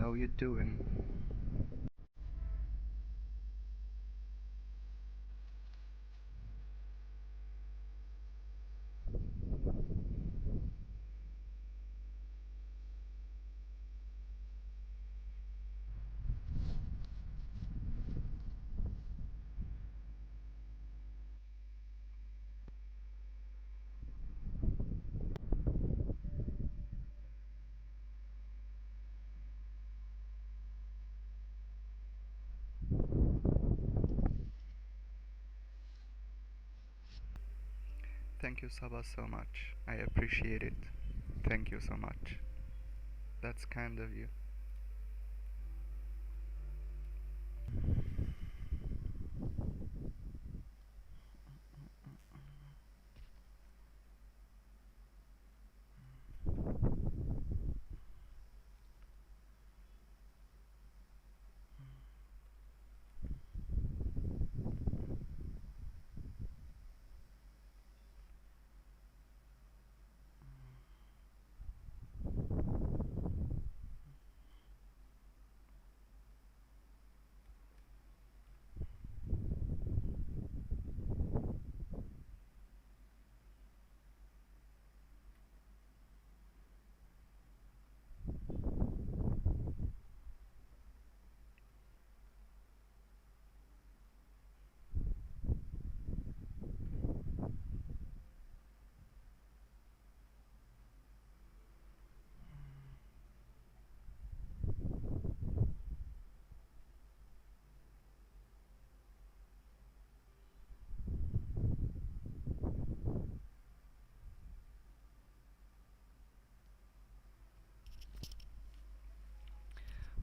how you doing? Thank you, Saba, so much. I appreciate it. Thank you so much. That's kind of you.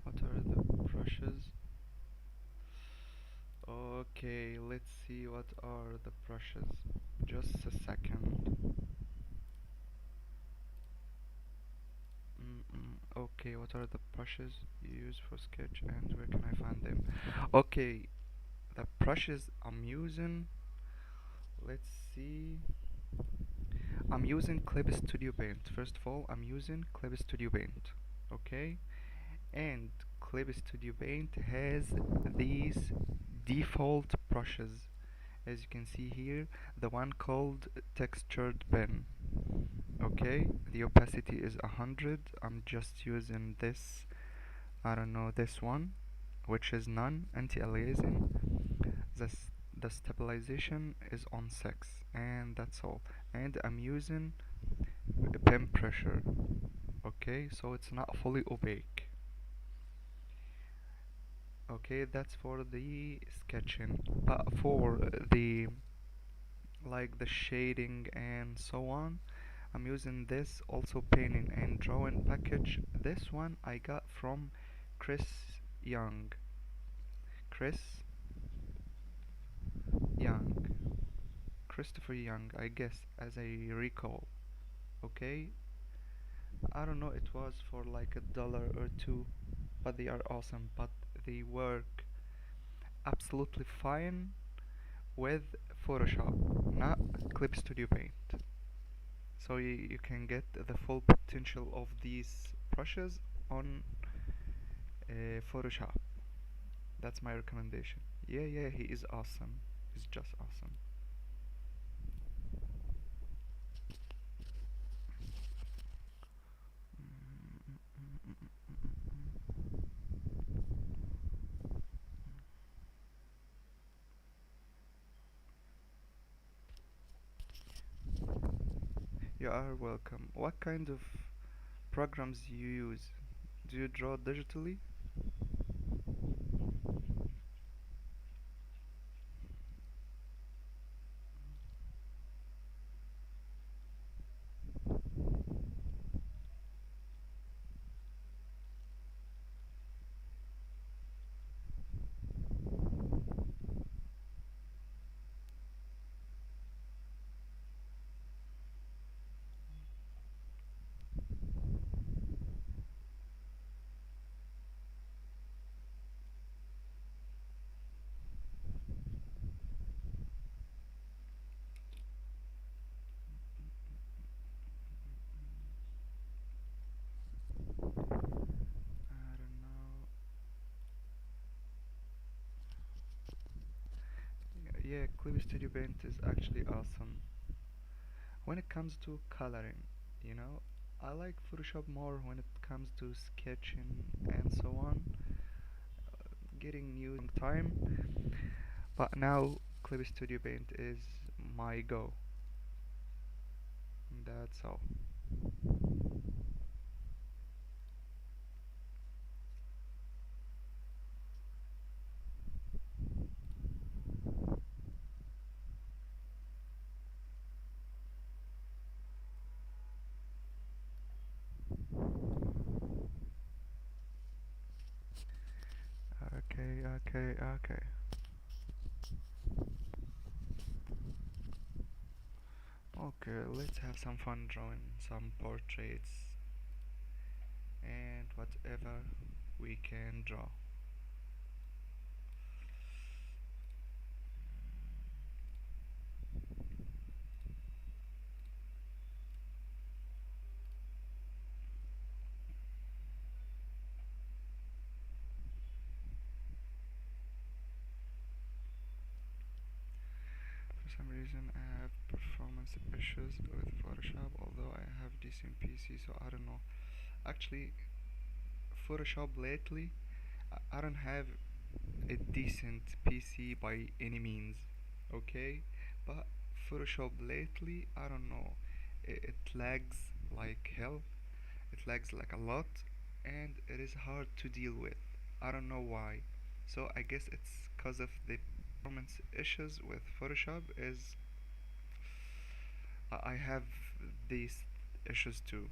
What are the brushes? Okay, let's see what are the brushes. Just a second. Okay, what are the brushes you use for sketch and where can I find them? Okay, the brushes I'm using, let's see. I'm using Clip Studio Paint. First of all, I'm using Clip Studio Paint. Okay, and Clip Studio Paint has these default brushes, as you can see here, the one called textured pen. Okay, the opacity is 100. I'm just using this, I don't know, this one, which is none, anti-aliasing. The stabilization is on 6, and that's all. And I'm using pen pressure. Okay, so it's not fully opaque. Okay, that's for the sketching, but for the like the shading and so on, I'm using this also painting and drawing package. This one I got from Chris Young. Chris Young. Christopher Young, I guess, as I recall. Okay, I don't know, it was for like $1 or two, but they are awesome. But they work absolutely fine with Photoshop, not Clip Studio Paint. So you can get the full potential of these brushes on Photoshop. That's my recommendation. Yeah, yeah, he is awesome. He's just awesome. You are welcome. What kind of programs do you use? Do you draw digitally? Yeah, Clip Studio Paint is actually awesome. When it comes to coloring, you know, I like Photoshop more when it comes to sketching and so on, getting new time. But now Clip Studio Paint is my go. That's all. Okay, okay, okay. Okay, let's have some fun drawing some portraits and whatever we can draw. For some reason, I have performance issues with Photoshop, although I have decent PC, so I don't know. Actually, Photoshop lately, I don't have a decent PC by any means, okay? But Photoshop lately, I don't know, it lags like hell. It lags like a lot, and it is hard to deal with. I don't know why. So I guess it's because of the performance issues with Photoshop. Is I have these issues too.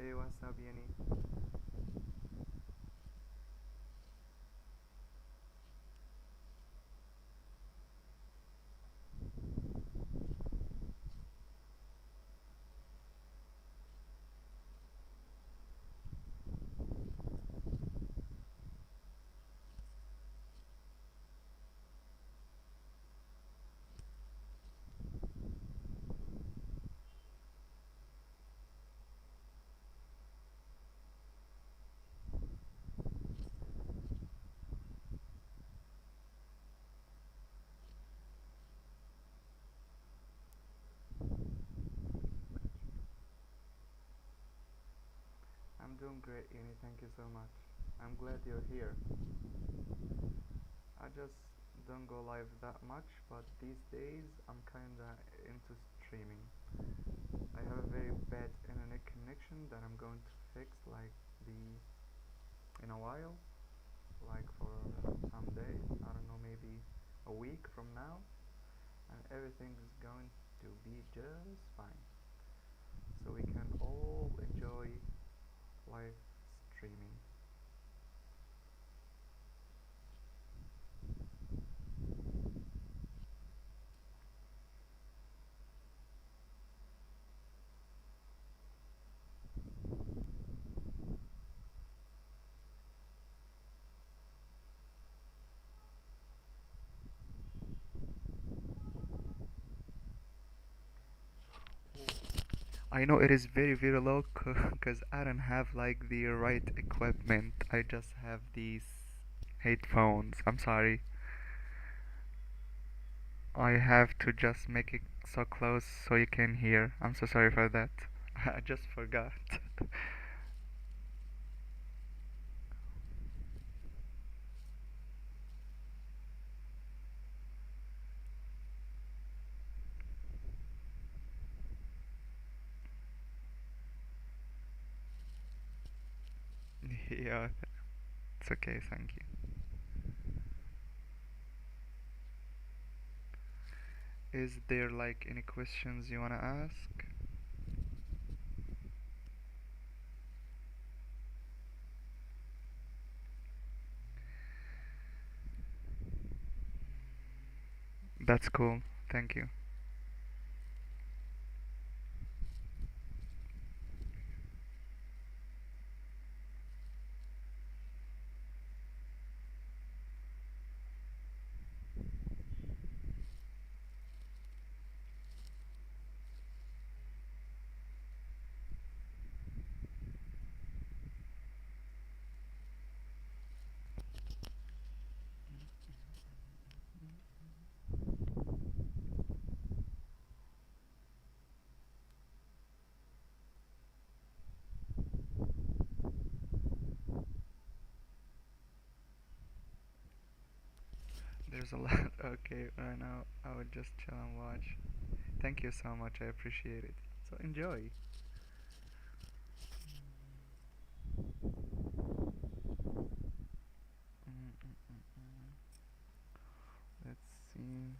Hey, what's up, Yenny? I'm doing great, Yenny. Thank you so much. I'm glad you're here. I just don't go live that much, but these days I'm kinda into streaming. I have a very bad internet connection that I'm going to fix like the in a while, like for some days. I don't know, maybe a week from now, and everything is going to be just fine. So we can all enjoy live streaming. I know it is very very low because I don't have like the right equipment. I just have these headphones. I'm sorry. I have to just make it so close so you can hear. I'm so sorry for that. I just forgot. Yeah, it's okay, thank you. Is there like any questions you wanna ask? That's cool. Thank you. There's a lot. Okay, right now I would just chill and watch. Thank you so much. I appreciate it. So enjoy. Mm, mm, mm, mm. Let's see. Mm,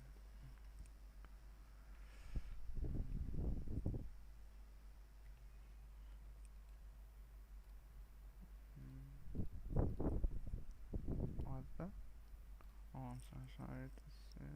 what's that? Oh, I'm so sorry to say.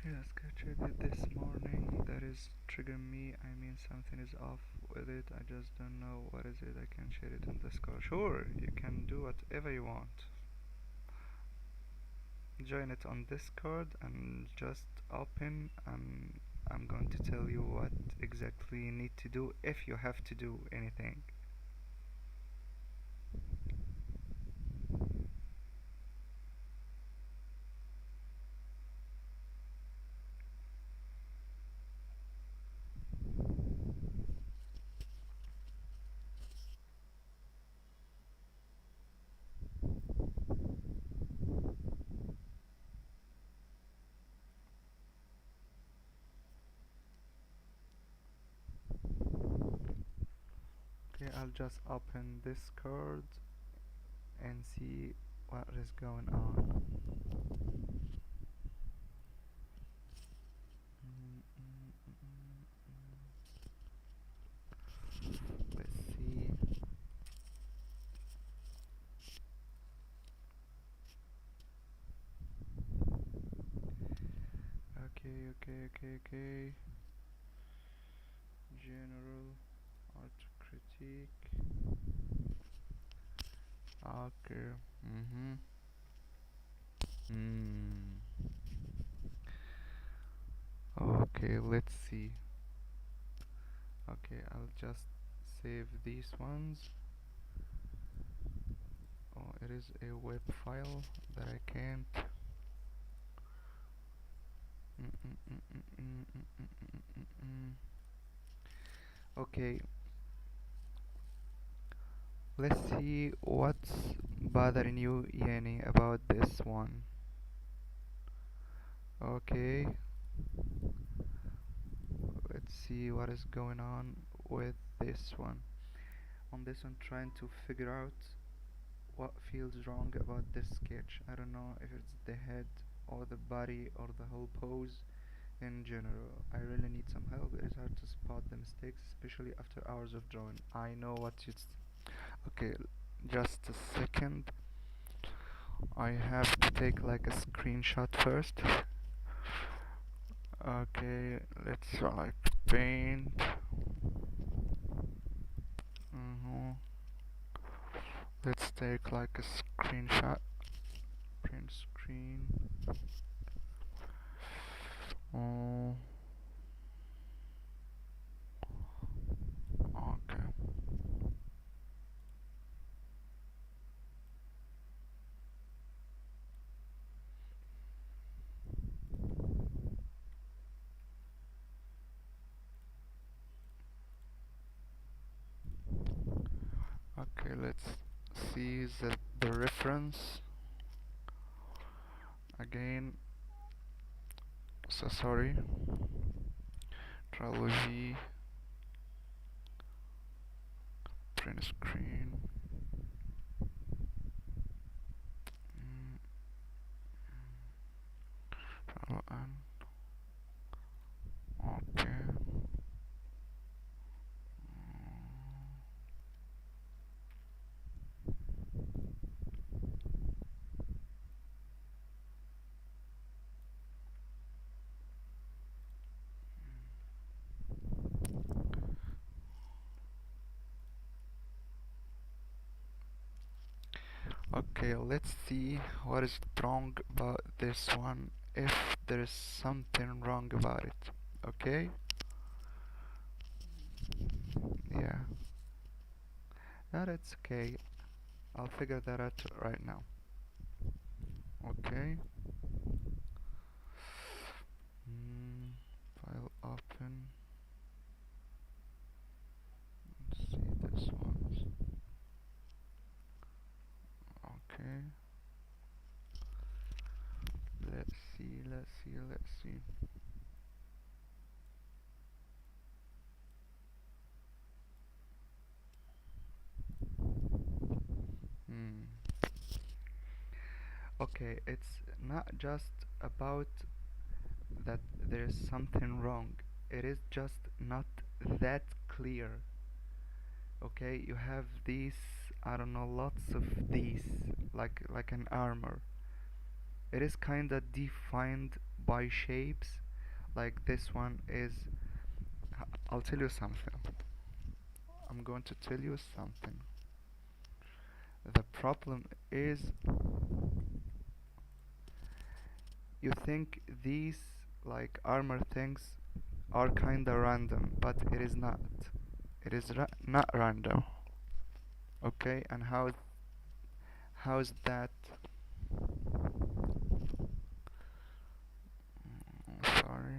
Yeah, sketch I did this morning that is triggering me. I mean, something is off with it. I just don't know what is it. I can share it in Discord. Sure, you can do whatever you want. Join it on Discord and just open, and I'm going to tell you what exactly you need to do if you have to do anything. Okay, I'll just open Discord and see what is going on. Mm, mm, mm, Let's see. Okay. General art critique. Okay. Mm-hmm. Hmm. Okay, let's see. Okay, I'll just save these ones. Oh, it is a web file that I can't. Okay, let's see what's bothering you, Yanni, about this one. Okay, let's see what is going on with this one. On this one, trying to figure out what feels wrong about this sketch. I don't know if it's the head or the body or the whole pose in general. I really need some help. It is hard to spot the mistakes, especially after hours of drawing. I know what it's. Okay, just a second. I have to take like a screenshot first. Okay, let's try paint. hmm Let's take like a screenshot. Print screen. Oh, okay. Okay, let's see the reference again. So sorry. Trilogy, print screen. Mm, and okay. Okay, let's see what is wrong about this one. If there is something wrong about it. Okay? Yeah. No, that's okay. I'll figure that out right now. Okay. Mm, File open. Let's see this one. Okay. Let's see. Hmm. Okay, it's not just about that there's something wrong. It is just not that clear. Okay, you have these, I don't know, lots of these, like an armor. It is kinda defined by shapes, Like this one is, I'll tell you something. I'm going to tell you something. The problem is, you think these like armor things are kinda random, but it is not. It is not random. Okay, and how's that? Sorry.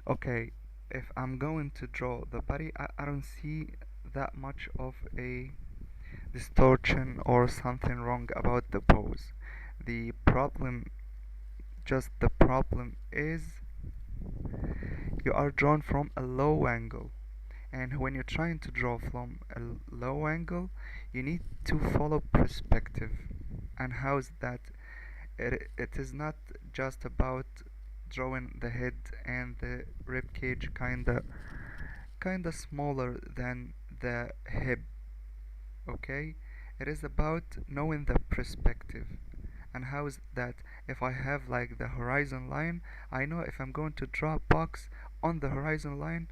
Okay, if I'm going to draw the body, I don't see that much of a distortion or something wrong about the pose. The problem, just the problem is you are drawn from a low angle. And when you're trying to draw from a low angle, you need to follow perspective. And how's that? It is not just about drawing the head and the rib cage kinda smaller than the hip, okay? It is about knowing the perspective. And how is that? If I have like the horizon line, I know if I'm going to draw a box on the horizon line,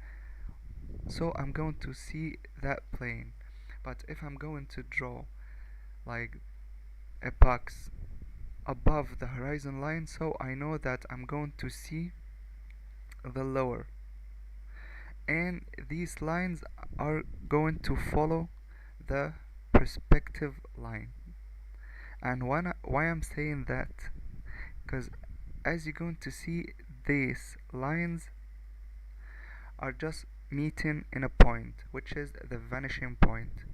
so I'm going to see that plane. But if I'm going to draw like a box above the horizon line, so I know that I'm going to see the lower, and these lines are going to follow the perspective line. And why I'm saying that, because as you're going to see, these lines are just meeting in a point, which is the vanishing point.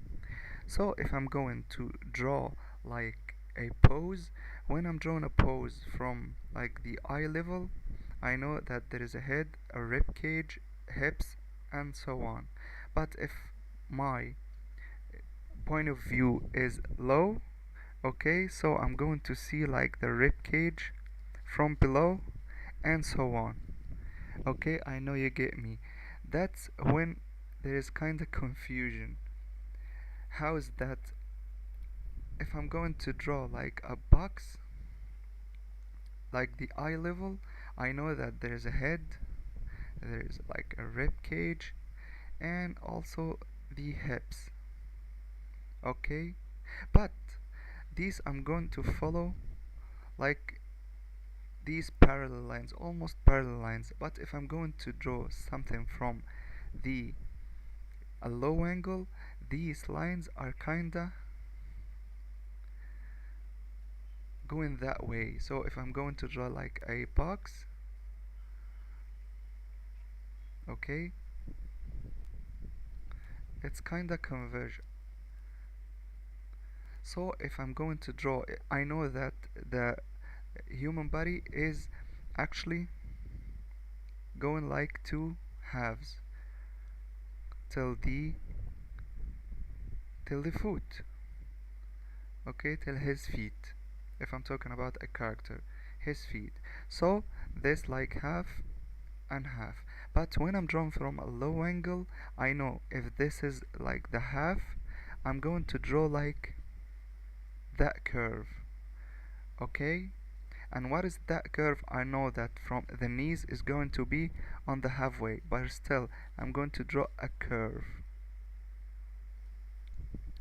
So if I'm going to draw like a pose, when I'm drawing a pose from like the eye level, I know that there is a head, a rib cage, hips, and so on. But if my point of view is low, okay, so I'm going to see like the rib cage from below and so on. Okay, I know you get me. That's when there is kind of confusion. How is that? If I'm going to draw like a box, like the eye level, I know that there's a head, there's like a rib cage, and also the hips. Okay, but these I'm going to follow like these parallel lines, almost parallel lines. But if I'm going to draw something from the a low angle, these lines are kinda going that way. So if I'm going to draw like a box, okay, it's kinda converge. So if I'm going to draw, I know that the human body is actually going like two halves till the foot, okay, till his feet. If I'm talking about a character, his feet. So this like half and half. But when I'm drawn from a low angle, I know if this is like the half, I'm going to draw like that curve, okay? And what is that curve? I know that from the knees is going to be on the halfway, but still I'm going to draw a curve,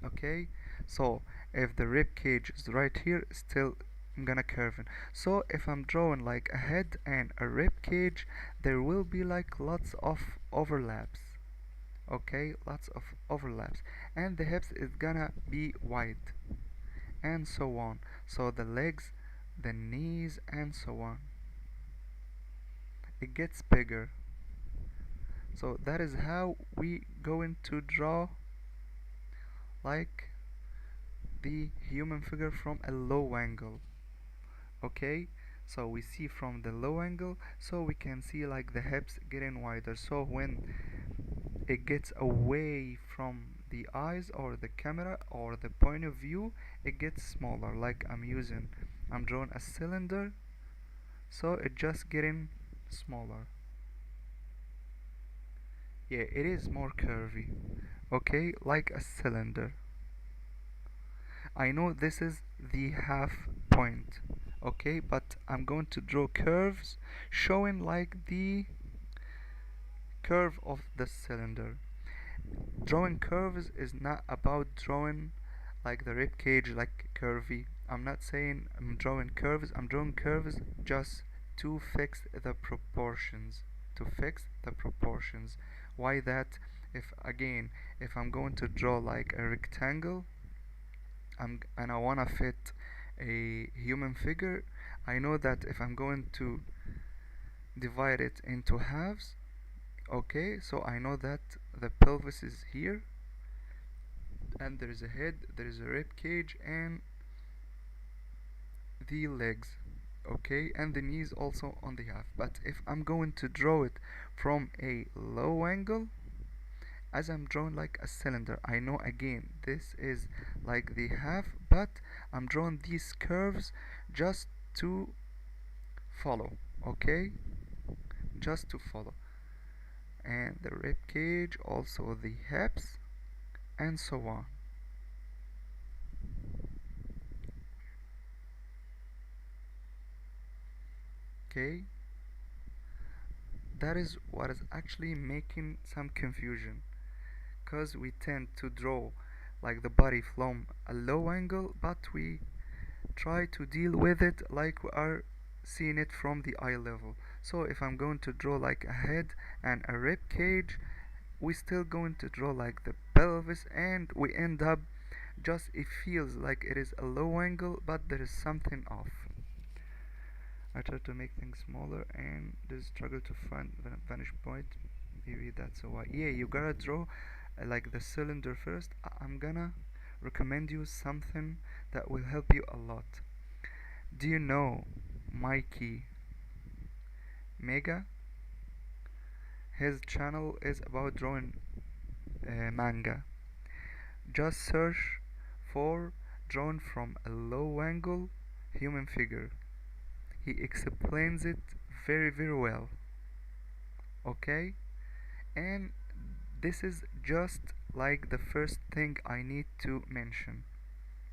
okay? So if the rib cage is right here, still I'm gonna curve it. So if I'm drawing like a head and a rib cage, there will be like lots of overlaps, okay, lots of overlaps, and the hips is gonna be wide and so on. So the legs, the knees, and so on, it gets bigger. So that is how we going to draw like the human figure from a low angle, okay? So we see from the low angle, so we can see like the hips getting wider. So when it gets away from the eyes or the camera or the point of view, it gets smaller. Like I'm drawing a cylinder, so it just getting smaller. Yeah, it is more curvy. Okay, like a cylinder. I know this is the half point. Okay, but I'm going to draw curves showing like the curve of the cylinder. Drawing curves is not about drawing like the rib cage like curvy. I'm not saying I'm drawing curves. I'm drawing curves just to fix the proportions. To fix the proportions. Why that? If again, if I'm going to draw like a rectangle, and I wanna fit a human figure, I know that if I'm going to divide it into halves, okay, so I know that the pelvis is here, and there is a head, there is a rib cage, and the legs, okay, and the knees also on the half. But if I'm going to draw it from a low angle, as I'm drawing like a cylinder, I know again this is like the half, but I'm drawing these curves just to follow, okay, just to follow, and the rib cage, also the hips, and so on. Okay, that is what is actually making some confusion, because we tend to draw like the body from a low angle, but we try to deal with it like we are seeing it from the eye level. So if I'm going to draw like a head and a rib cage, we still going to draw like the pelvis, and we end up just it feels like it is a low angle, but there is something off. I try to make things smaller and just struggle to find the vantage point. Maybe that's why. Yeah, you gotta draw like the cylinder first. I'm gonna recommend you something that will help you a lot. Do you know Mikey Mega? His channel is about drawing manga. Just search for drawn from a low angle human figure. He explains it very very well. Okay? And this is just like the first thing I need to mention.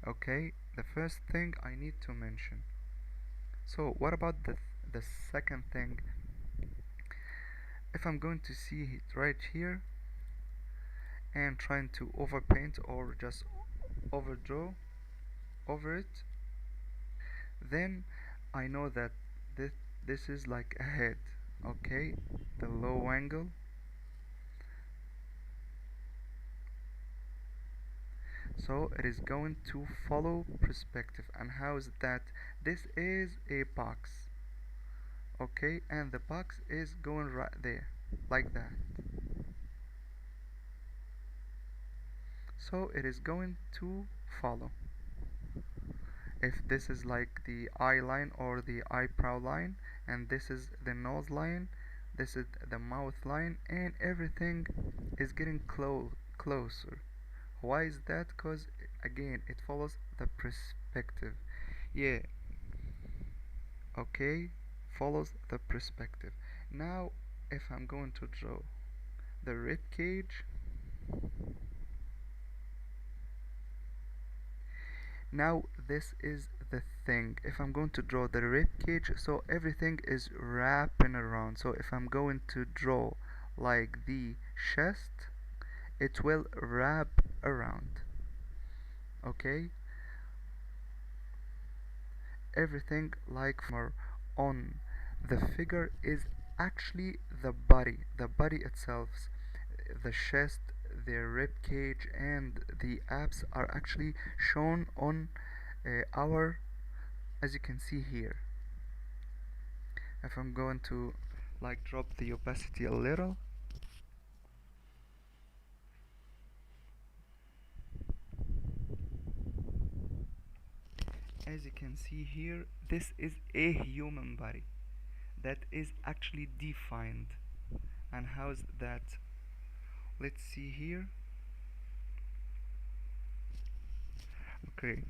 Okay? The first thing I need to mention. So what about the second thing? If I'm going to see it right here and trying to overpaint or just overdraw over it, then I know that this this is like a head, okay, the low angle. So it is going to follow perspective. And how is that? This is a box, okay, and the box is going right there like that. So it is going to follow. If this is like the eye line or the eyebrow line, and this is the nose line, this is the mouth line, and everything is getting closer. Why is that? Because again it follows the perspective. Yeah, okay, follows the perspective. Now if I'm going to draw the rib cage, now this is the thing. If I'm going to draw the rib cage, so everything is wrapping around. So if I'm going to draw like the chest, it will wrap around, okay, everything like more on the figure is actually the body itself, the chest, the rib cage, and the abs are actually shown on our, as you can see here. If I'm going to like drop the opacity a little, as you can see here, this is a human body that is actually defined. And how's that? Let's see here. Okay,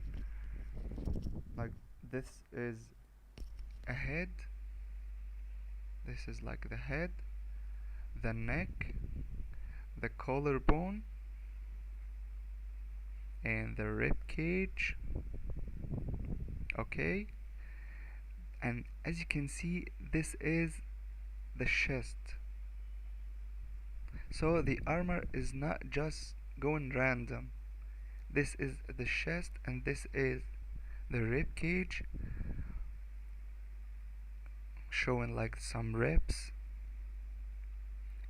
like this is a head, this is like the head, the neck, the collarbone, and the rib cage. Okay, and as you can see, this is the chest. So the armor is not just going random. This is the chest, and this is the rib cage, showing like some ribs,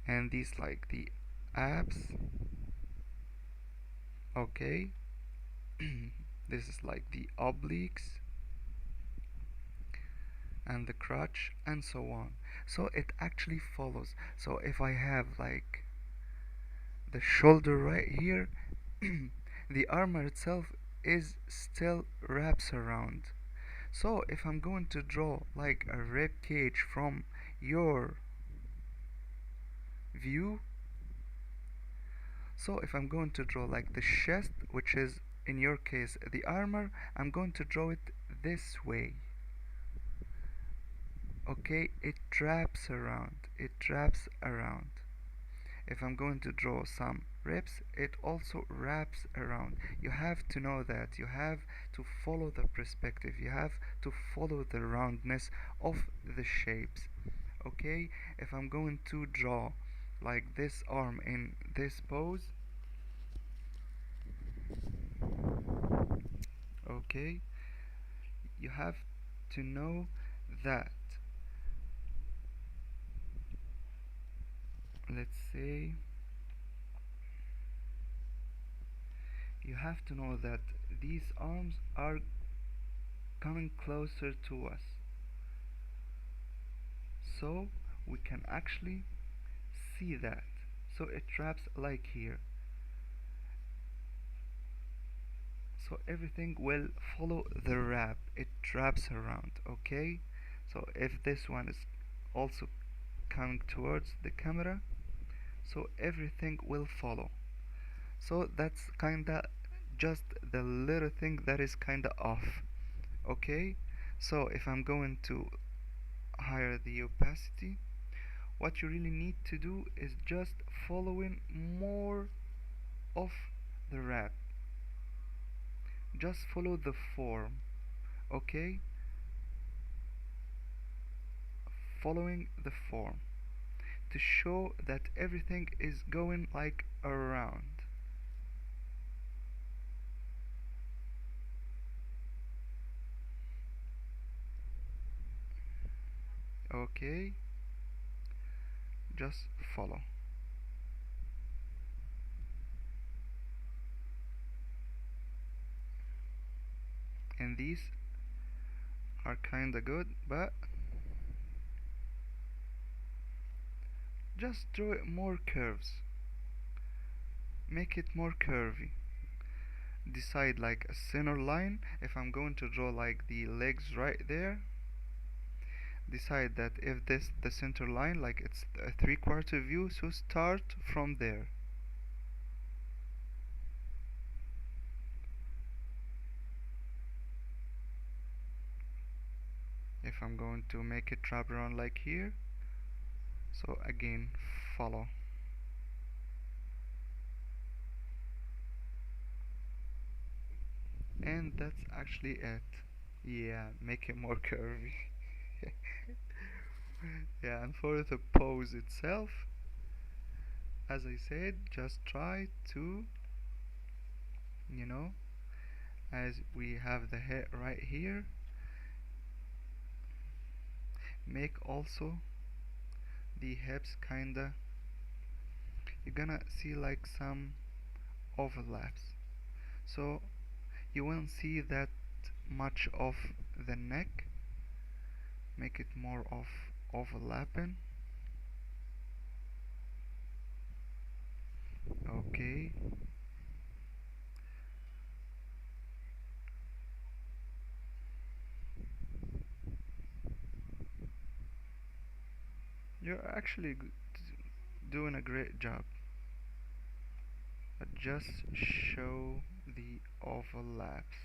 and these like the abs. Okay, this is like the obliques and the crotch and so on. So it actually follows. So if I have like the shoulder right here, the armor itself is still wraps around. So if I'm going to draw like a rib cage from your view, so if I'm going to draw like the chest, which is in your case the armor, I'm going to draw it this way. Okay, it wraps around, it wraps around. If I'm going to draw some ribs, it also wraps around. You have to know that. You have to follow the perspective. You have to follow the roundness of the shapes. Okay, if I'm going to draw like this arm in this pose, okay, you have to know that, let's say, you have to know that these arms are coming closer to us, so we can actually see that. So it wraps like here, so everything will follow the wrap. It wraps around. Okay, so if this one is also coming towards the camera, so everything will follow. So that's kinda just the little thing that is kinda off. Okay, so if I'm going to higher the opacity, what you really need to do is just following more of the wrap. Just follow the form. Okay, following the form to show that everything is going like around. Okay, just follow. And these are kinda good, but just draw it more curves. Make it more curvy. Decide like a center line. If I'm going to draw like the legs right there, decide that if this the center line, like it's a 3/4 view, so start from there. If I'm going to make it wrap around like here, so again follow. And that's actually it. Yeah, make it more curvy. Yeah, and for the pose itself, as I said, just try to, you know, as we have the head right here, make also the hips kinda, you're gonna see like some overlaps, so you won't see that much of the neck. Make it more of overlapping. Okay, you're actually doing a great job, but just show the overlaps.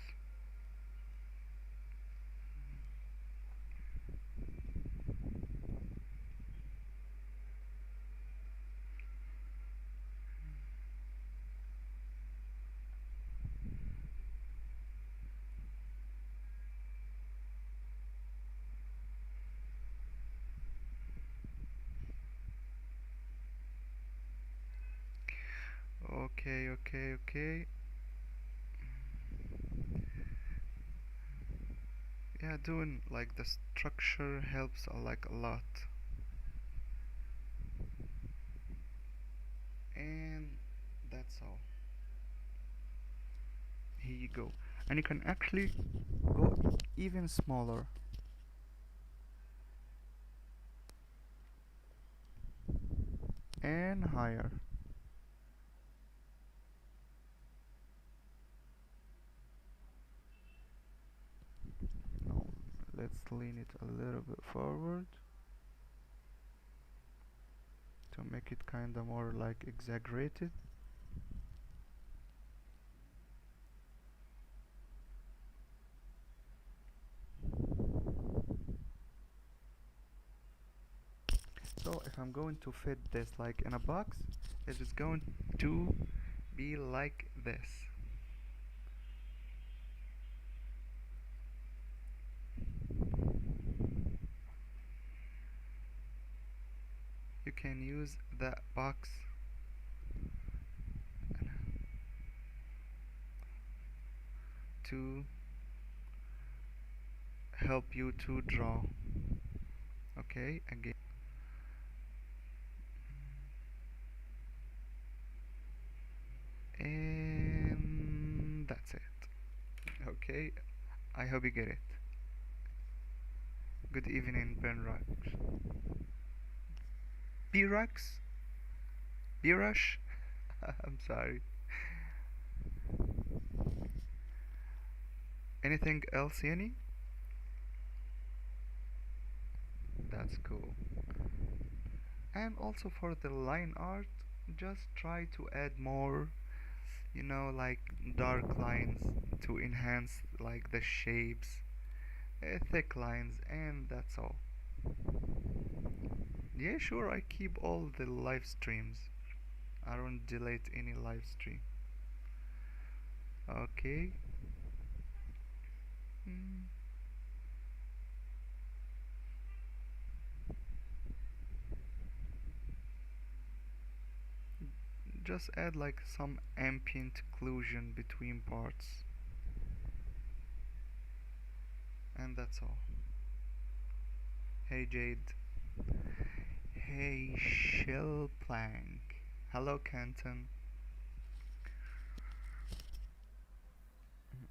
Okay. Yeah, doing like the structure helps like a lot. And that's all. Here you go. And you can actually go even smaller and higher. Now let's lean it a little bit forward to make it kinda more like exaggerated. So if I'm going to fit this like in a box, it is going to be like this. You can use that box to help you to draw. Okay, again. And that's it. Okay, I hope you get it. Good evening, Benrock. B-Rux? B-Rush? I'm sorry. Anything else, Yanni? That's cool. And also for the line art, just try to add more, like dark lines to enhance like the shapes, thick lines, and that's all. Yeah, sure, I keep all the live streams. I don't delete any live stream. Okay. Mm, just add like some ambient occlusion between parts, and that's all. Hey Jade. Hey Shellplank. Hello Canton.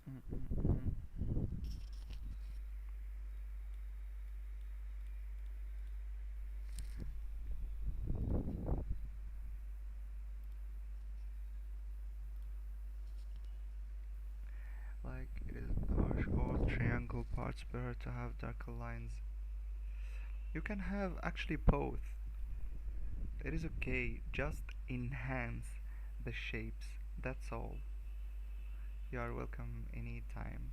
Mm-mm-mm-mm. Like, is harsh or triangle parts better to have darker lines? You can have actually both. It is okay, just enhance the shapes. That's all. You are welcome anytime.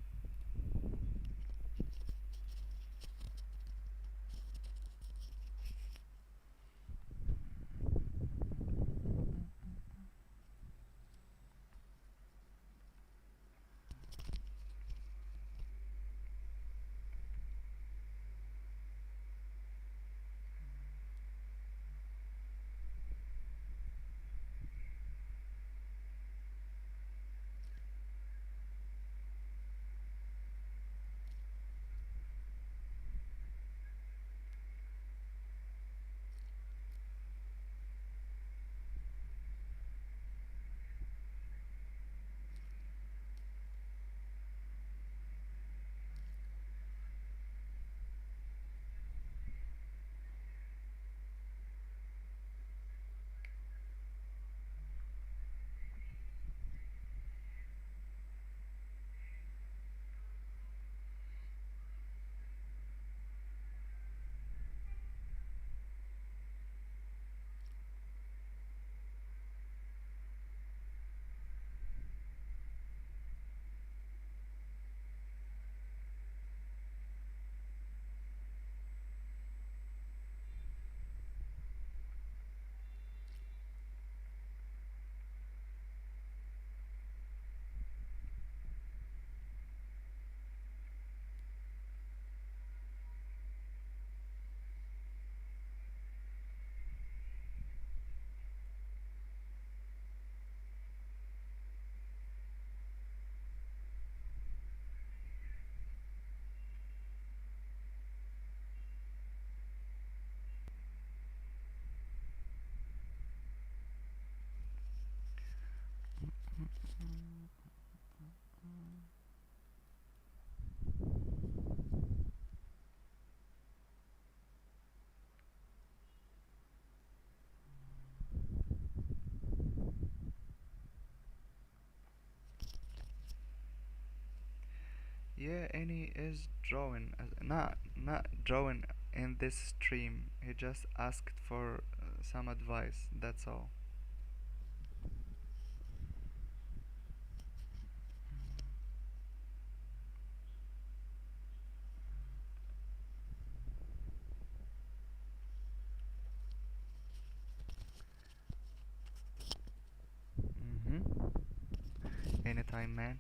Yeah, Annie is drawing, not drawing in this stream. He just asked for some advice. That's all. Mhm. Anytime, man.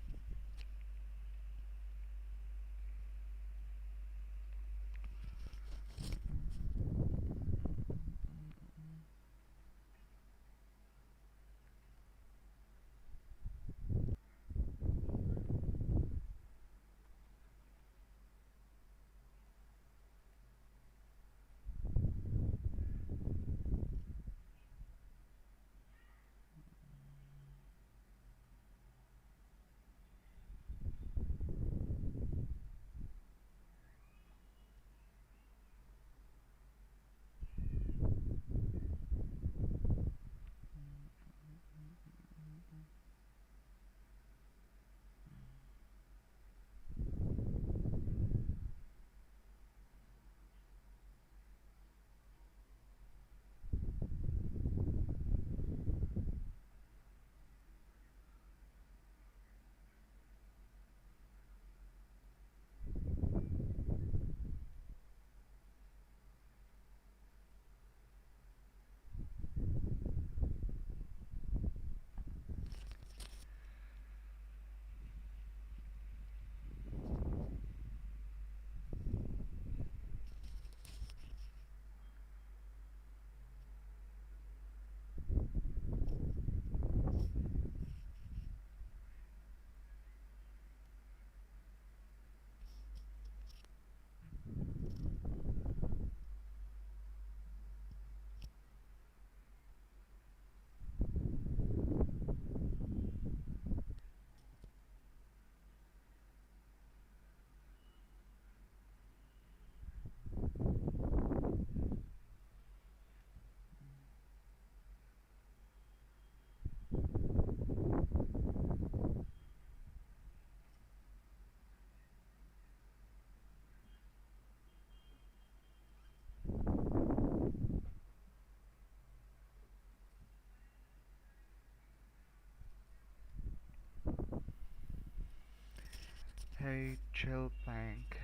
Hey, Chill Bank.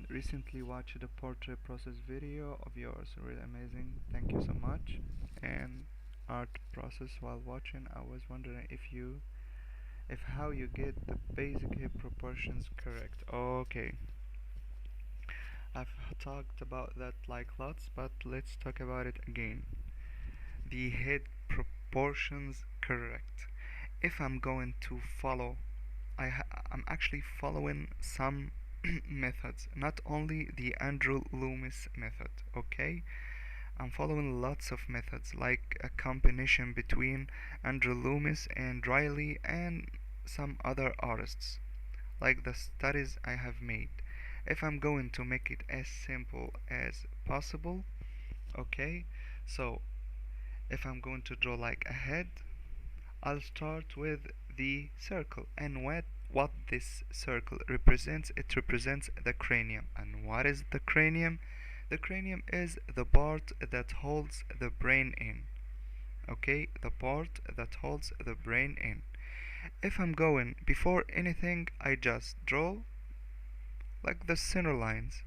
Recently watched a portrait process video of yours. Really amazing. Thank you so much. And art process while watching, I was wondering if how you get the basic hip proportions correct. Okay, I've talked about that like lots, but let's talk about it again. The head proportions correct. If I'm going to follow, I'm actually following some methods, not only the Andrew Loomis method, okay? I'm following lots of methods, like a combination between Andrew Loomis and Riley and some other artists, like the studies I have made. If I'm going to make it as simple as possible, okay? So, if I'm going to draw like a head, I'll start with the circle. And what this circle represents, it represents the cranium. And what is the cranium? The cranium is the part that holds the brain in. Okay, the part that holds the brain in. If I'm going before anything, I just draw like the center lines.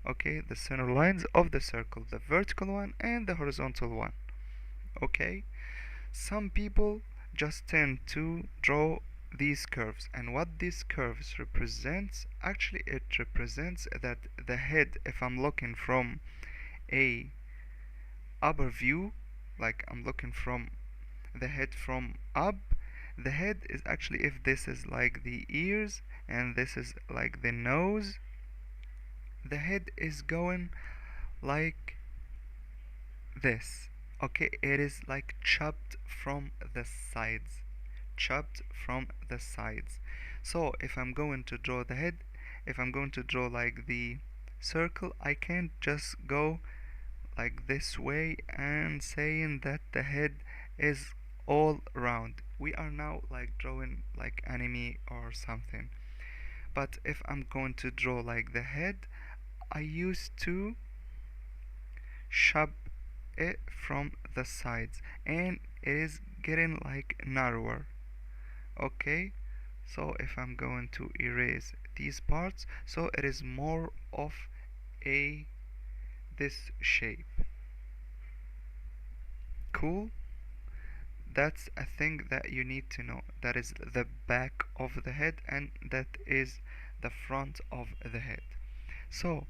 Okay, the center lines of the circle, the vertical one and the horizontal one. Okay, some people just tend to draw these curves, and what these curves represents, actually it represents that the head, if I'm looking from a upper view, like I'm looking from the head from up, the head is actually, if this is like the ears and this is like the nose, the head is going like this. Okay, it is like chopped from the sides, chopped from the sides. So if I'm going to draw the head, if I'm going to draw like the circle, I can't just go like this way and saying that the head is all round. We are now like drawing like anime or something. But if I'm going to draw like the head, I used to chop it from the sides, and it is getting like narrower. Okay, so if I'm going to erase these parts, so it is more of a this shape. Cool. That's a thing that you need to know. That is the back of the head, and that is the front of the head. So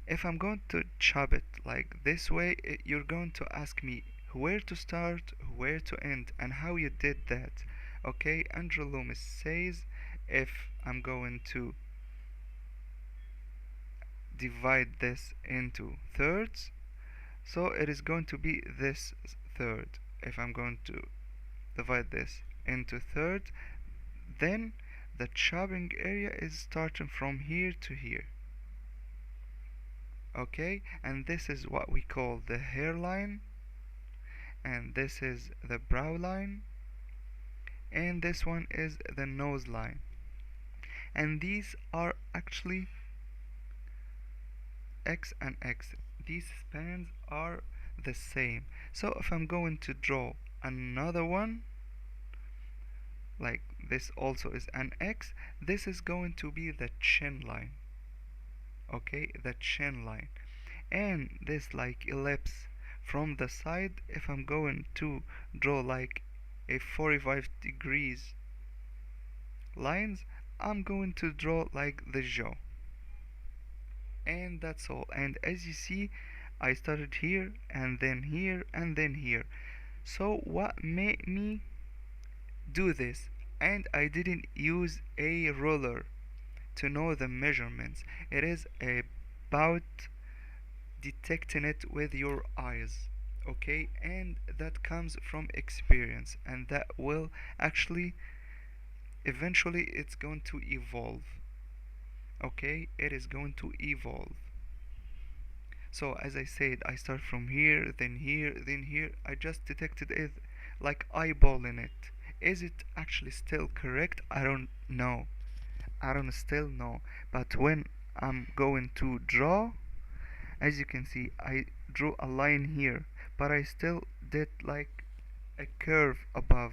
if I'm going to chop it like this way, you're going to ask me where to start, where to end, and how you did that. Okay, Andrew Loomis says if I'm going to divide this into thirds, so it is going to be this third. If I'm going to divide this into thirds, then the chopping area is starting from here to here. Okay, and this is what we call the hairline, and this is the brow line, and this one is the nose line, and these are actually X and X. These spans are the same. So if I'm going to draw another one, like this also is an X, this is going to be the chin line. Okay, the chin line. And this like ellipse from the side, if I'm going to draw like a 45 degrees lines, I'm going to draw like the jaw, and that's all. And as you see, I started here and then here and then here. So what made me do this? And I didn't use a ruler to know the measurements. It is about detecting it with your eyes. Okay, and that comes from experience, and that will actually eventually it's going to evolve. Okay, it is going to evolve. So as I said, I start from here, then here, then here. I just detected it like eyeballing it. Is it actually still correct? I don't know. I don't still know. But when I'm going to draw, as you can see, I drew a line here, but I still did like a curve above.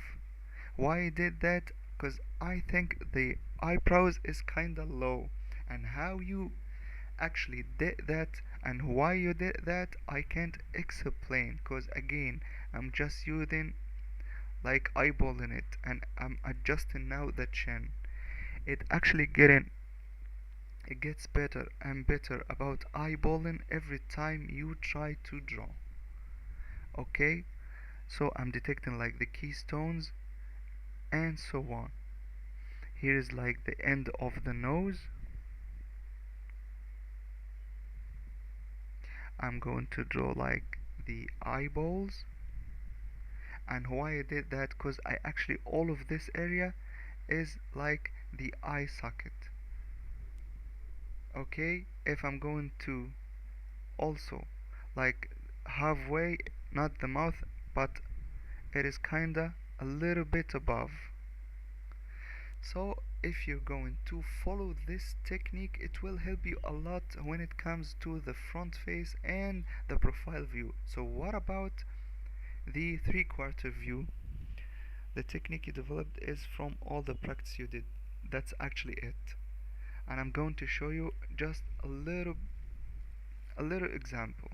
Why I did that? Because I think the eyebrows is kinda low, and how you actually did that and why you did that I can't explain, because again I'm just using like eyeballing it, and I'm adjusting now the chin. It actually it gets better and better about eyeballing every time you try to draw. Okay, so I'm detecting like the keystones and so on. Here is like the end of the nose. I'm going to draw like the eyeballs. And why I did that, because I actually all of this area is like the eye socket. Okay, if I'm going to also like halfway, not the mouth, but it is kinda a little bit above. So if you're going to follow this technique, it will help you a lot when it comes to the front face and the profile view. So what about the three-quarter view? The technique you developed is from all the practice you did. That's actually it. And I'm going to show you just a little example.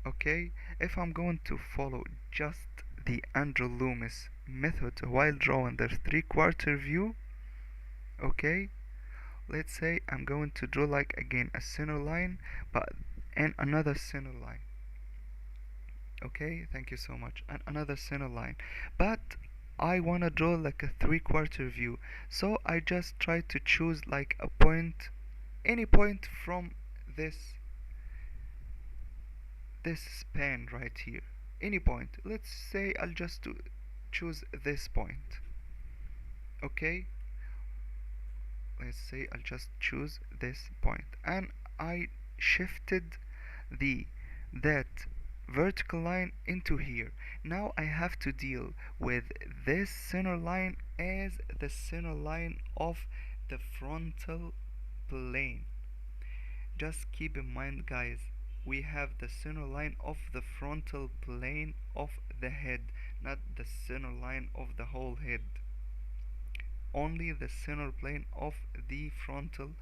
Okay, if I'm going to follow just the Andrew Loomis method while drawing the three-quarter view, okay, let's say I'm going to draw like again a center line, but and another center line. Okay, thank you so much. And another center line, but I wanna draw like a three-quarter view, so I just try to choose like a point, any point from this this span right here, any point. Let's say I'll just choose this point. Okay, let's say I'll just choose this point, and I shifted the that vertical line into here. Now I have to deal with this center line as the center line of the frontal plane. Just keep in mind, guys, we have the center line of the frontal plane of the head, not the center line of the whole head. Only the center plane of the frontal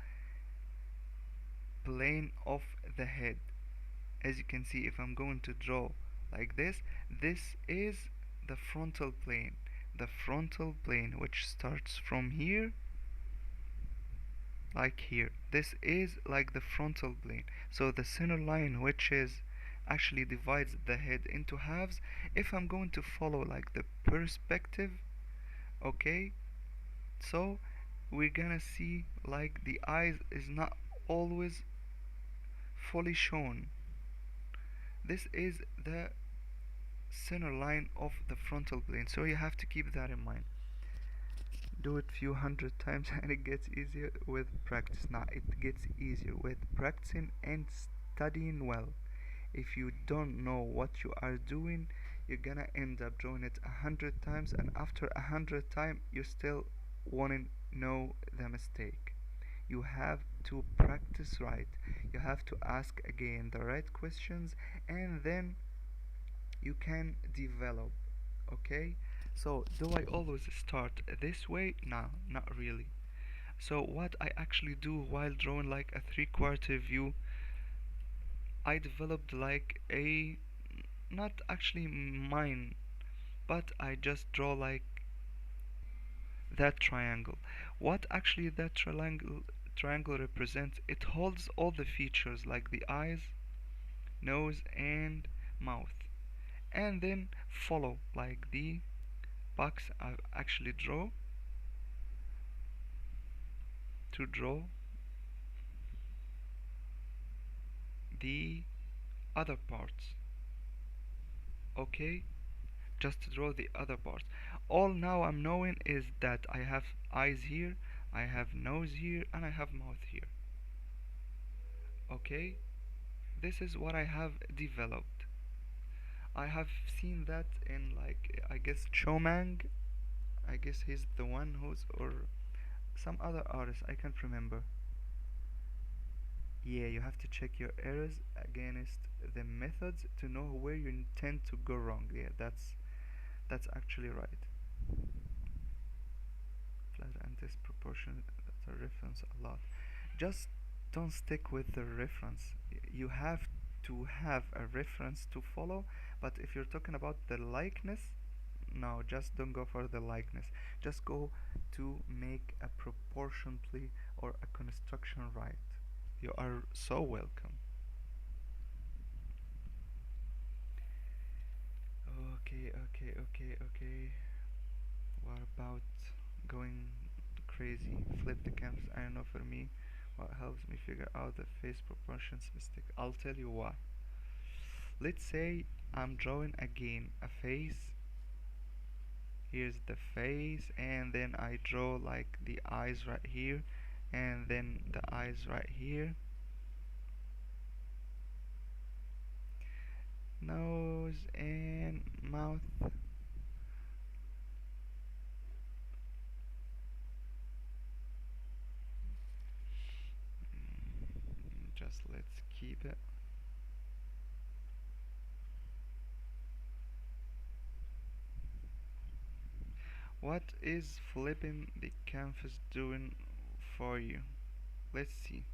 plane of the head. As you can see, if I'm going to draw like this is the frontal plane. The frontal plane, which starts from here, like here. This is like the frontal plane. So the center line, which is actually divides the head into halves, if I'm going to follow like the perspective, okay, so we're gonna see like the eyes is not always fully shown. This is the center line of the frontal plane, so you have to keep that in mind. Do it few hundred times and it gets easier with practice. Now it gets easier with practicing and studying well. If you don't know what you are doing, you're gonna end up drawing it 100 times, and after 100 times you still wanna know the mistake. You have to practice right. You have to ask again the right questions, and then you can develop. Okay, so do I always start this way? No, not really. So what I actually do while drawing like a three-quarter view, I developed like a, not actually mine, but I just draw like that triangle. What actually that triangle represents, it holds all the features like the eyes, nose and mouth, and then follow like the box I actually draw to draw the other parts. Okay, just to draw the other parts. All now I'm knowing is that I have eyes here, I have nose here, and I have mouth here. Okay, this is what I have developed. I have seen that in like, I guess Chomang, I guess he's the one who's, or some other artist, I can't remember. Yeah, you have to check your errors against the methods to know where you intend to go wrong. Yeah, that's actually right. Flat and disproportionate, that's a reference a lot. Just don't stick with the reference. You have to have a reference to follow, but if you're talking about the likeness, no, just don't go for the likeness. Just go to make a proportion play or a construction right. You are so welcome. Okay. What about going crazy? Flip the canvas. I don't know, for me, what helps me figure out the face proportions mistake. I'll tell you why. Let's say I'm drawing again a face. Here's the face, and then I draw like the eyes right here, and then the eyes right here. Nose and mouth. Just let's keep it. What is flipping the canvas doing for you? Let's see.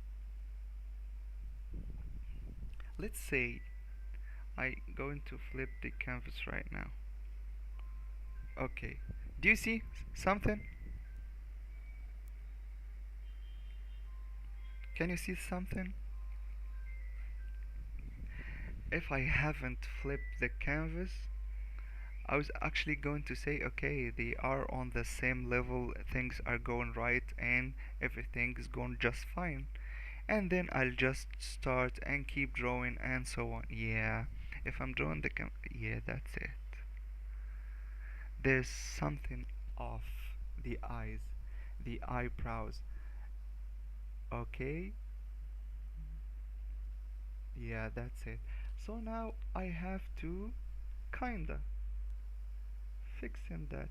Let's say I going to flip the canvas right now. Okay. Do you see something? Can you see something? If I haven't flipped the canvas, I was actually going to say, okay, they are on the same level, things are going right, and everything is going just fine. And then I'll just start and keep drawing and so on. Yeah, if I'm drawing yeah, that's it. There's something off the eyes, the eyebrows. Okay, yeah, that's it. So now I have to kinda fixing that.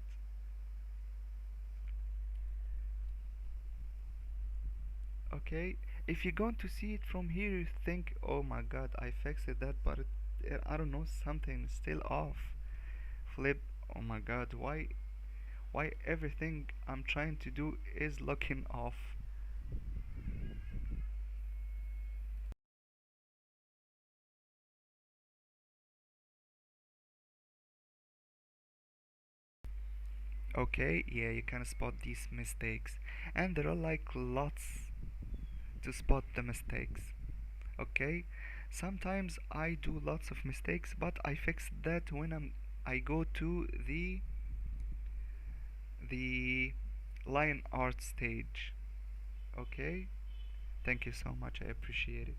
Okay, if you're going to see it from here, you think, oh my god, I fixed that, but I don't know, something still off. Flip, oh my god, why everything I'm trying to do is looking off? Okay, yeah, you can spot these mistakes, and there are like lots to spot the mistakes. Okay, sometimes I do lots of mistakes, but I fix that when I go to the line art stage. Okay, thank you so much, I appreciate it.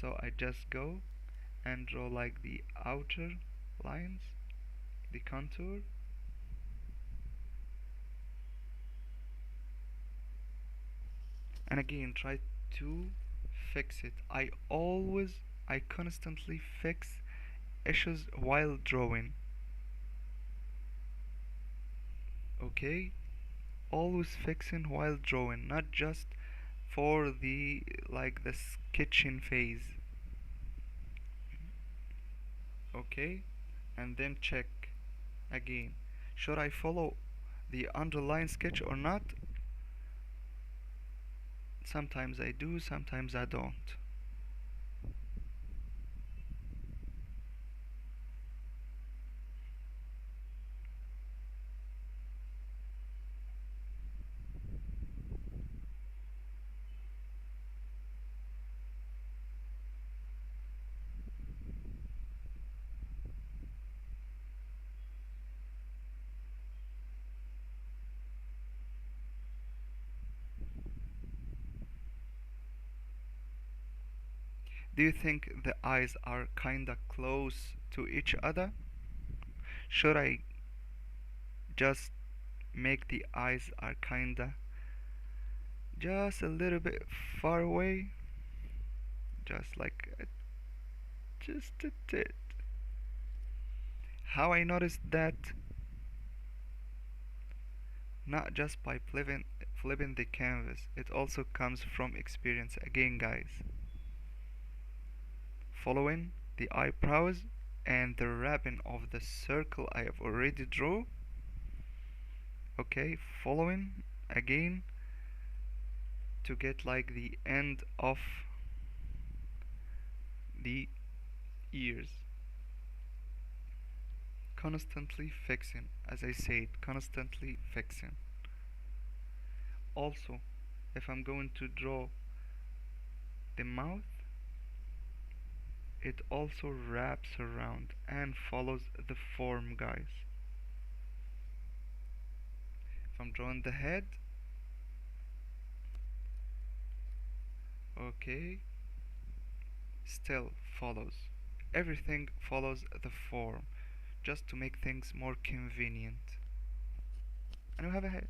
So I just go and draw like the outer lines, the contour, and again try to fix it. I constantly fix issues while drawing. Okay, always fixing while drawing, not just for the like the sketching phase. Okay, and then check again, should I follow the underline sketch or not? Sometimes I do, sometimes I don't. Do you think the eyes are kinda close to each other? Should I just make the eyes are kinda just a little bit far away? Just like just a bit. How I noticed that? Not just by flipping the canvas, it also comes from experience again, guys. Following the eyebrows and the wrapping of the circle I have already drawn. Okay, following again to get like the end of the ears. Constantly fixing, as I said, constantly fixing. Also, if I'm going to draw the mouth, it also wraps around and follows the form, guys. If I'm drawing the head, okay, still follows. Everything follows the form, just to make things more convenient. And we have a head.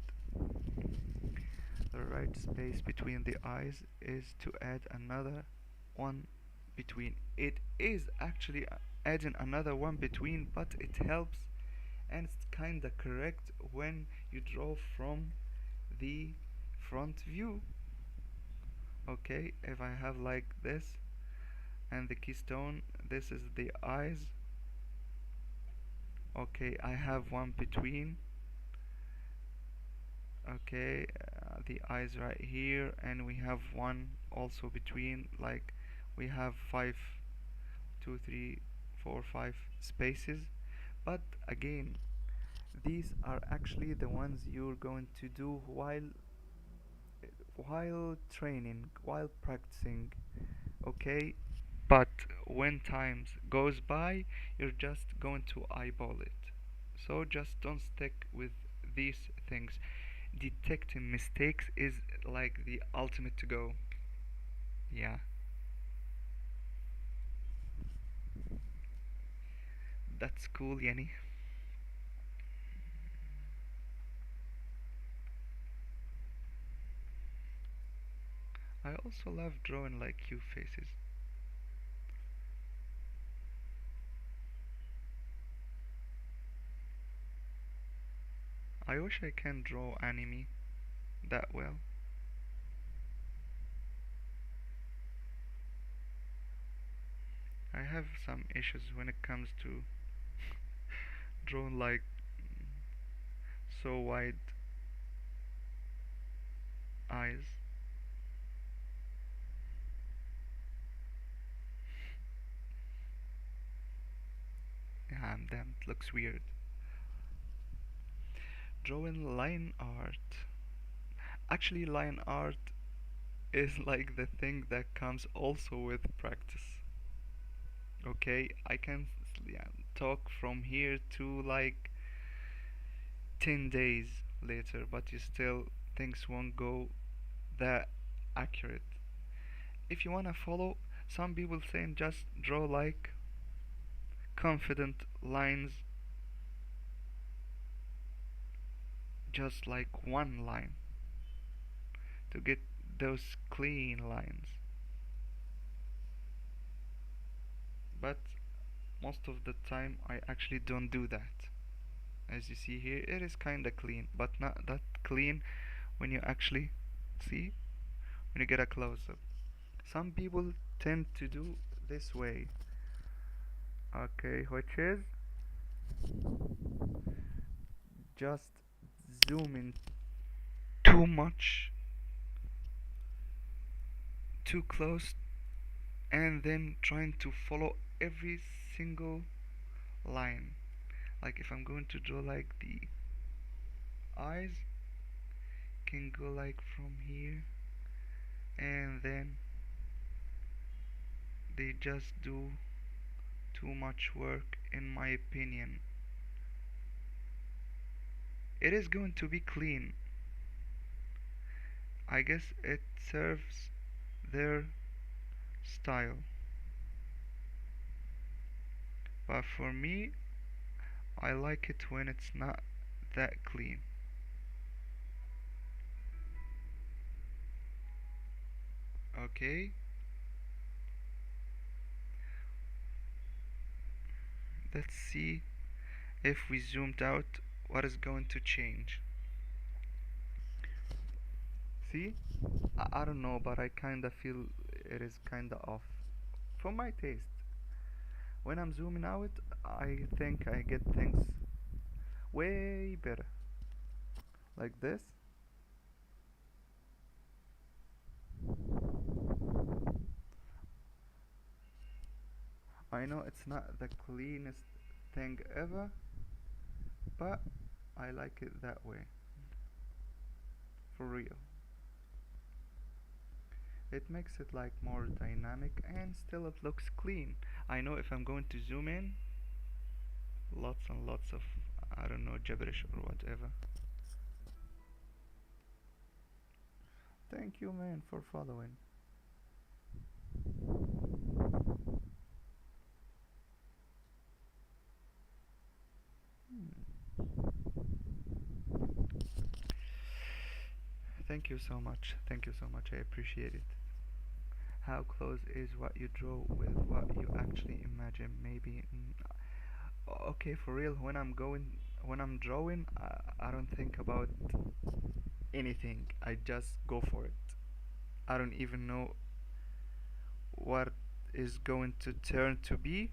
The right space between the eyes is to add another one between. It is actually adding another one between, but it helps and it's kinda correct when you draw from the front view. Okay, if I have like this and the keystone, this is the eyes. Okay, I have one between. Okay, the eyes right here, and we have one also between, like we have five, two, three, four, five spaces. But again, these are actually the ones you're going to do while training, while practicing. Okay, but when times goes by, you're just going to eyeball it. So just don't stick with these things. Detecting mistakes is like the ultimate to go. Yeah, that's cool, Yanni. I also love drawing like cute faces. I wish I can draw anime that well. I have some issues when it comes to drawing like so wide eyes. Yeah, damn, it looks weird. Drawing line art. Actually, line art is like the thing that comes also with practice. Okay, I can yeah, talk from here to like 10 days later, but you still things won't go that accurate. If you wanna follow, some people saying just draw like confident lines, just like one line to get those clean lines. But most of the time, I actually don't do that. As you see here, it is kinda clean, but not that clean when you actually see, when you get a close up. Some people tend to do this way, okay, which is just zoom in too much, too close, and then trying to follow every single line. Like if I'm going to draw like the eyes, can go like from here, and then they just do too much work in my opinion. It is going to be clean. I guess it serves their style. But for me, I like it when it's not that clean. Okay, let's see if we zoomed out what is going to change. See? I don't know, but I kinda feel it is kinda off. For my taste. When I'm zooming out, I think I get things way better. Like this. I know it's not the cleanest thing ever, but I like it that way. For real. It makes it like more dynamic and still it looks clean. I know if I'm going to zoom in, lots and lots of, I don't know, gibberish or whatever. Thank you, man, for following. Hmm. Thank you so much. Thank you so much. I appreciate it. How close is what you draw with what you actually imagine? Maybe. Okay, for real. When I'm drawing, I don't think about anything. I just go for it. I don't even know what is going to turn to be.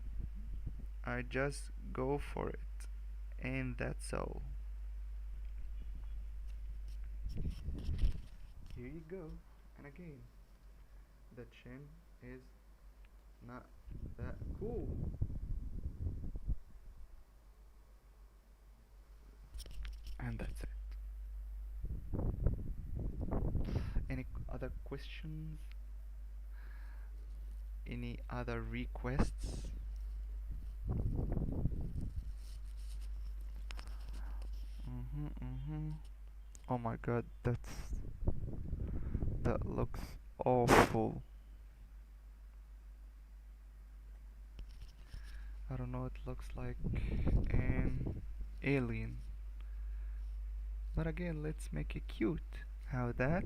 I just go for it. And that's all. Here you go. And again, the chin is not that cool. And that's it. Any other questions? Any other requests? Mm-hmm. Oh my god, that looks awful. I don't know, it looks like an alien. But again, let's make it cute. How that?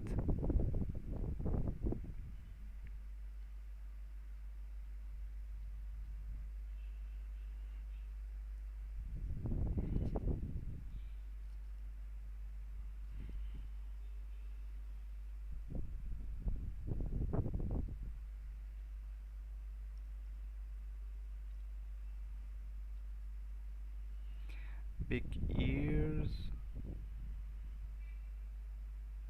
big ears,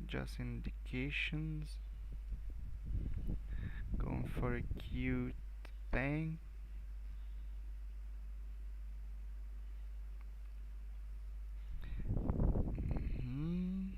just indications. Going for a cute bang. Mhm.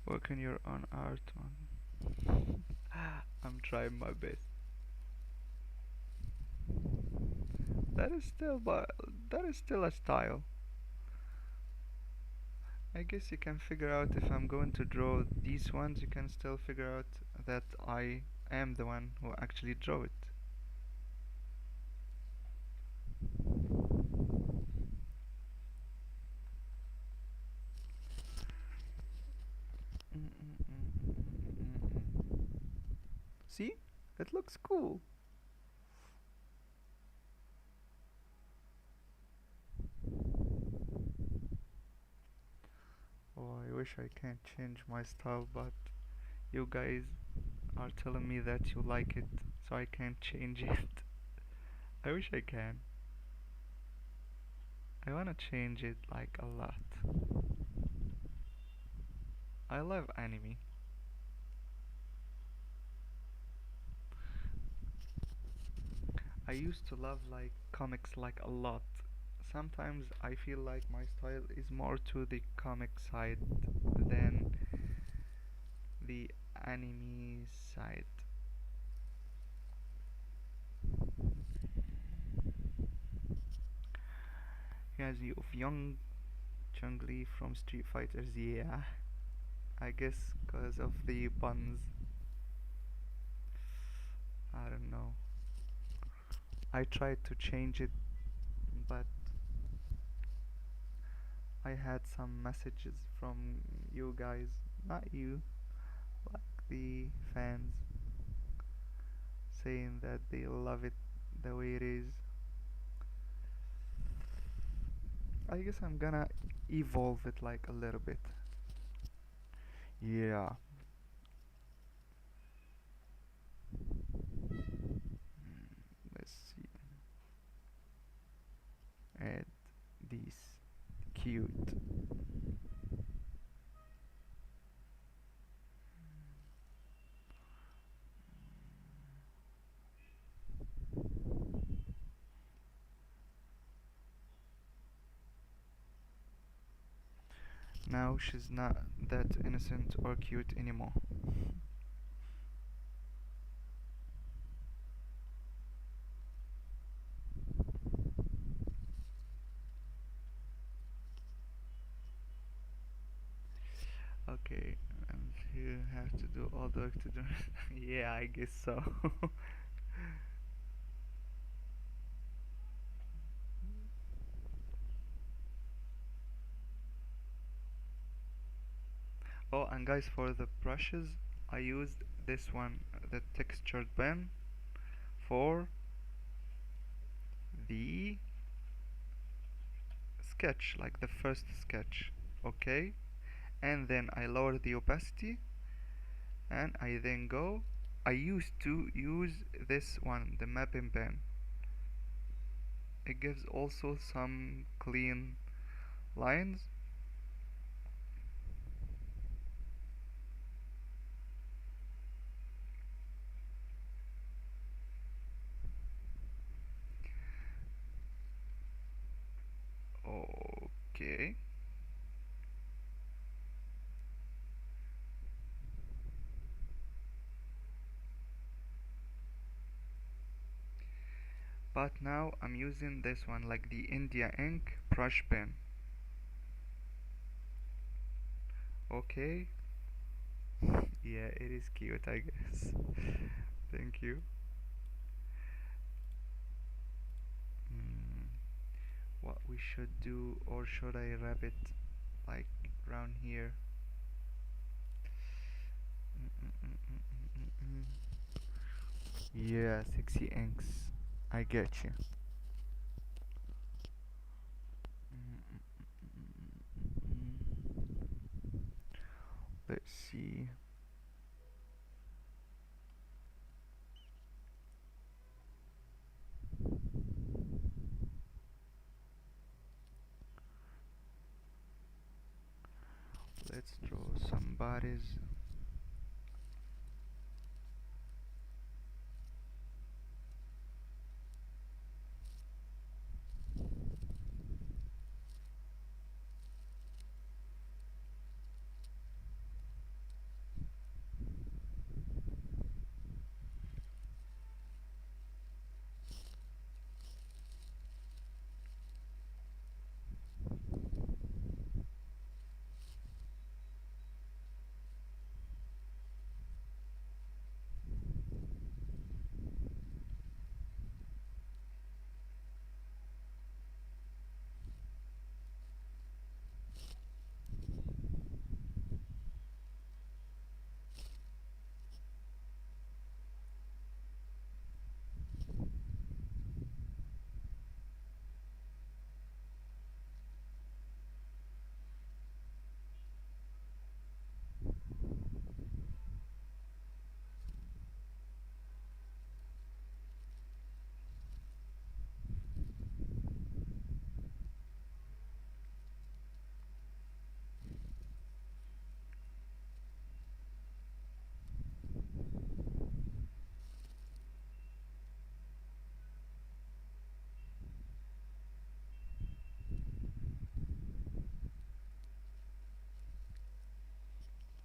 Working your own art on. I'm trying my best. That is still, but that is still a style. I guess you can figure out if I'm going to draw these ones, you can still figure out that I am the one who actually drew it. See? It looks cool. Oh, I wish I can change my style, but you guys are telling me that you like it, so I can't change it. I wish I can. I wanna change it like a lot. I love anime. I used to love like comics like a lot. Sometimes I feel like my style is more to the comic side than the anime side. Here's you of young Chun-Li from Street Fighters. Yeah, I guess because of the buns. I don't know. I tried to change it, but I had some messages from you guys, not you, like the fans, saying that they love it the way it is. I guess I'm gonna evolve it like a little bit. Yeah. Let's see. Add these cute. Now she's not that innocent or cute anymore. Okay, and you have to do all the work to do. Yeah, I guess so. Oh, and guys, for the brushes, I used this one, the textured pen, for the sketch, like the first sketch. Okay, and then I lower the opacity, and I then go. I used to use this one, the mapping pen. It gives also some clean lines. Okay. But now I'm using this one, like the India ink brush pen. Okay. Yeah, it is cute, I guess. Thank you. Mm, what we should do, or should I wrap it like around here? Yeah, sexy inks. I get you. Let's see. Let's draw some bodies.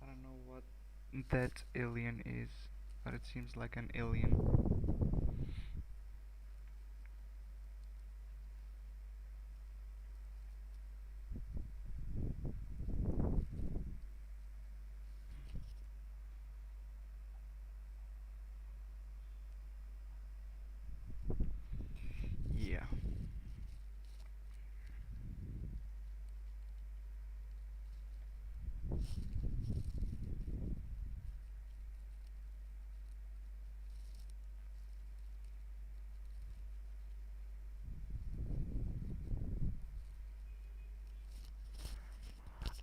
I don't know what that alien is, but it seems like an alien. Yeah.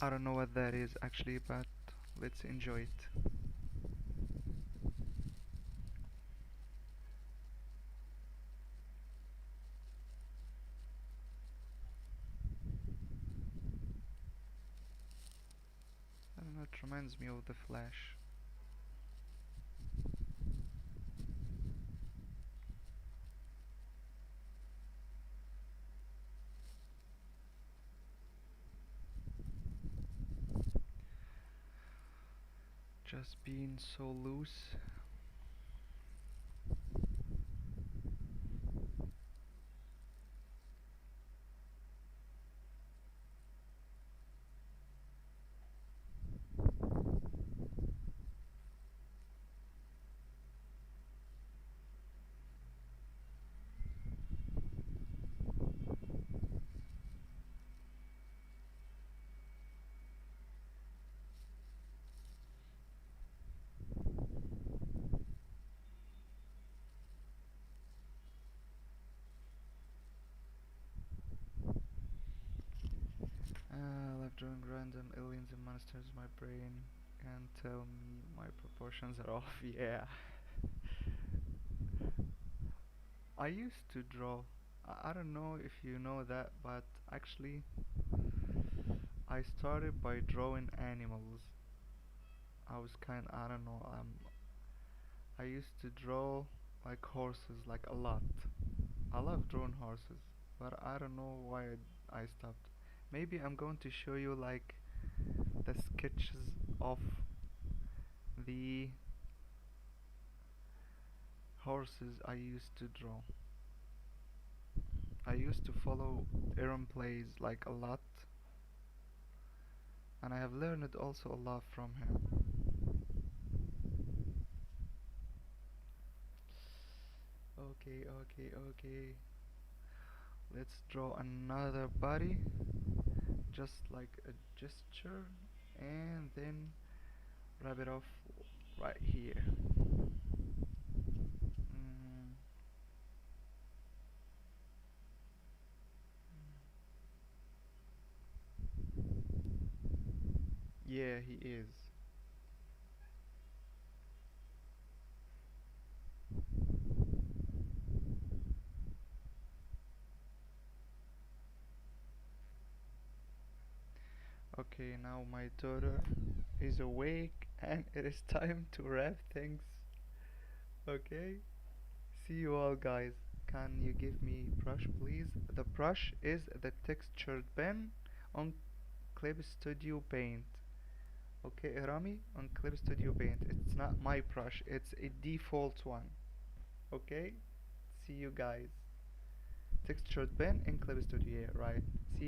I don't know what that is actually, but let's enjoy it. I don't know, it reminds me of the Flash. Just being so loose. I love drawing random aliens and monsters. My brain can tell me my proportions are off. Yeah. I used to draw. I don't know if you know that, but actually, I started by drawing animals. I don't know. I used to draw like horses, like a lot. I love drawing horses, but I don't know why I stopped. Maybe I'm going to show you like the sketches of the horses I used to draw. I used to follow Aaron plays like a lot, and I have learned also a lot from him. Okay, okay, okay. Let's draw another body, just like a gesture, and then wrap it off right here. Yeah, he is. Okay, now my daughter is awake and it is time to wrap things. Okay? See you all, guys. Can you give me brush, please? The brush is the textured pen on Clip Studio Paint. Okay, Rami, on Clip Studio Paint. It's not my brush, it's a default one. Okay? See you guys. Textured pen in Clip Studio, yeah, right. See